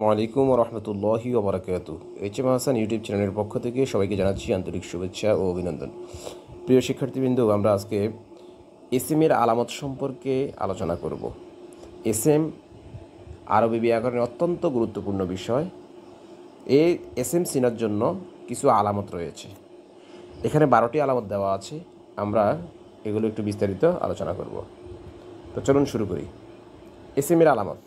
ওয়ালাইকুম রহমতুল্লাহি ওবরাকাতু। এইচএম হাসান ইউটিউব চ্যানেলের পক্ষ থেকে সবাইকে জানাচ্ছি আন্তরিক শুভেচ্ছা ও অভিনন্দন। প্রিয় শিক্ষার্থীবৃন্দ, আমরা আজকে এসএমের আলামত সম্পর্কে আলোচনা করব। এসএম আরবি ব্যাকরণের অত্যন্ত গুরুত্বপূর্ণ বিষয়। এই এসএম চেনার জন্য কিছু আলামত রয়েছে। এখানে 12টি আলামত দেওয়া আছে। আমরা এগুলো একটু বিস্তারিত আলোচনা করব। তো চলুন শুরু করি। এসএমের আলামত।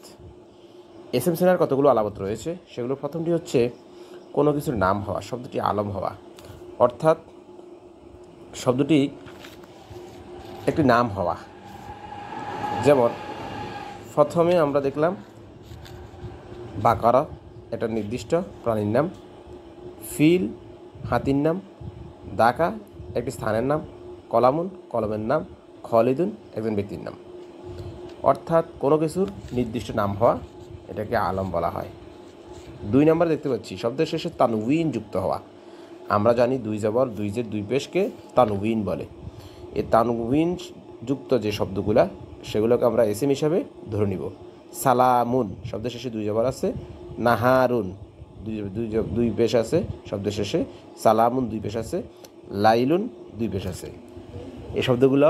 এসএম চেনার কতগুলো আলামত রয়েছে, সেগুলো প্রথমটি হচ্ছে কোনো কিছুর নাম হওয়া, শব্দটি আলম হওয়া, অর্থাৎ শব্দটি একটি নাম হওয়া। যেমন প্রথমে আমরা দেখলাম বাকারা, এটা নির্দিষ্ট প্রাণীর নাম। ফিল হাতির নাম। দাকা একটি স্থানের নাম। কলামুন কলমের নাম। খলিদুন একজন ব্যক্তির নাম। অর্থাৎ কোনো কিছুর নির্দিষ্ট নাম হওয়া, এটাকে আলম বলা হয়। 2 নম্বরে দেখতে পাচ্ছি শব্দের শেষে তানউইন যুক্ত হওয়া। আমরা জানি 2 জবর 2 জের 2 পেশকে তানউইন বলে। এই তানউইন যুক্ত যে শব্দগুলা, সেগুলোকে আমরা এসএম হিসাবে ধরে নিব। সালামুন শব্দের শেষে 2 জবর আছে। নাহারুন 2 পেশ আছে শব্দের শেষে। সালামুন 2 পেশ আছে। লাইলুন 2 পেশ আছে। এই শব্দগুলো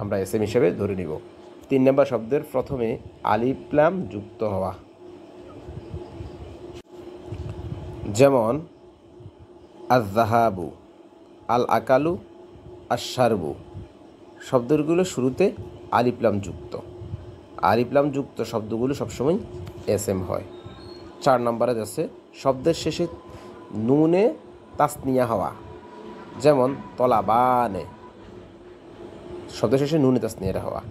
আমরা এসএম হিসাবে ধরে নিব। 3 নম্বর শব্দের প্রথমে আলিফ লাম যুক্ত হওয়া। যেমন আয-যাহাবু, আল আকালু, আশ-শারবু। শব্দগুলো শুরুতে আলিফ লাম যুক্ত। আলিফ লাম যুক্ত শব্দগুলো সবসময় এসএম হয়। 4 নম্বরে আছে শব্দের শেষে নুনে তাসনিয়া হওয়া। যেমন তলাবানে, শব্দের শেষে নুনে তাসনিয়া হওয়া।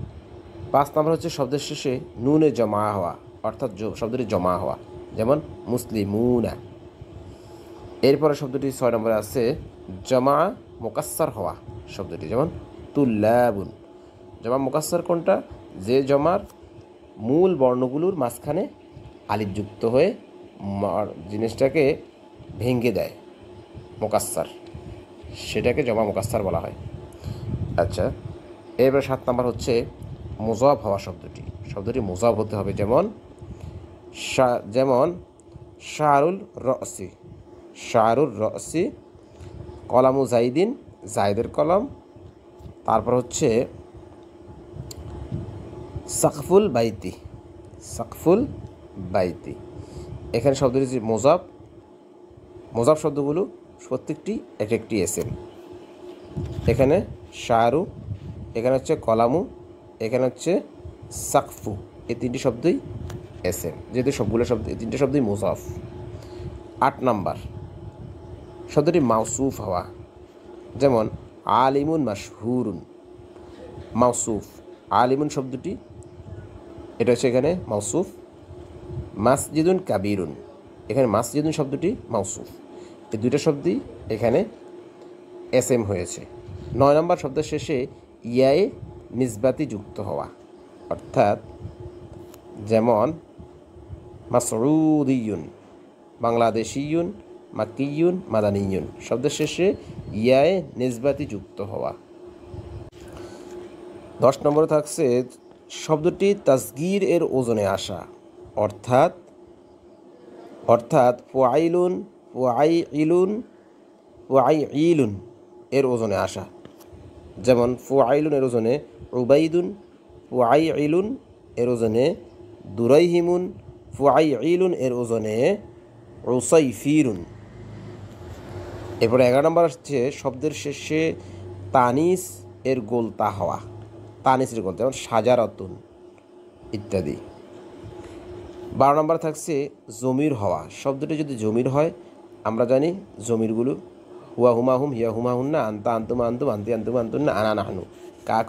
5 নম্বর হচ্ছে শব্দের শেষে নুনে জমা হওয়া, অর্থাৎ শব্দটি জমা হওয়া। যেমন মুসলিমুনা। এরপরে শব্দটি 6 নম্বরে আছে জমা মুকাসসার হওয়া শব্দটি। যেমন তুল্লাবুন। জমা মুকাসসার কোনটা? যে জমার মূল বর্ণগুলোর মাঝখানে আলিফ যুক্ত হয়ে জিনিসটাকে ভেঙে দেয়, মুকাসসার, সেটাকে জমা মুকাসসার বলা হয়। আচ্ছা, এরপরে 7 নম্বর হচ্ছে মুযাফ হওয়া শব্দটি মুযাফ হতে হবে। যেমন শারুল রসি, শারুর রসি। কলামু জাইদিন, জাইদের কলম। তারপর হচ্ছে সাকফুল বাইতি, সাকফুল বাইতি। এখানে শব্দটি যে মুযাফ শব্দগুলো প্রত্যেকটি এক একটি এসএম। এখানে শারু, এখানে হচ্ছে কলামু, এখানে হচ্ছে সাকফু। এই 3টি শব্দই এসএম, যেহেতু সবগুলো শব্দ, এই 3টে শব্দই মুযাফ। 8 নাম্বার শব্দটি মাউসুফ হওয়া। যেমন আলিমুন মাশহুরুন, মাউসুফ। আলিমুন শব্দটি এটা হচ্ছে এখানে মাউসুফ। মাসজিদুন কাবীরুন, এখানে মাসজিদুন শব্দটি মাউসুফ। এই 2টা শব্দই এখানে এসএম হয়েছে। 9 নম্বর শব্দের শেষে ইয়ায়ে নিসবাতি যুক্ত হওয়া, অর্থাৎ যেমন মাসউদিয়ুন, বাংলাদেশিয়ুন, মাক্কিয়ুন, মাদানিয়ুন। শব্দের শেষে ইয়ায়ে নিসবাতি যুক্ত হওয়া। 10 নম্বরে থাকছে শব্দটি তাসগীর এর ওজনে আসা, অর্থাৎ ফুআইলুন, ফুআইলুন, ফুআইলুন এর ওজনে আসা। যেমন ফুআইলুন এর ওজনে উবাইদুন, ফুআইলুন এর ওজনে দুরাইহিমুন, ফুআইলুন এর ওজনে উসাইফিরুন। এরপরে 11 নম্বর আসছে শব্দের শেষে তানিস এর গোলতা হওয়া, তানিসের গোলতা, যেমন সাজারাতুন ইত্যাদি। 12 নম্বর থাকছে জমির হওয়া। শব্দটি যদি জমির হয়, আমরা জানি জমিরগুলো হুয়া হুমা হুম, হিয়া হুমা হুন্না, আনতা আনতুমা আনতুম, আনতি আনতুমা আনতুন্না, আনা নাহনু, কাক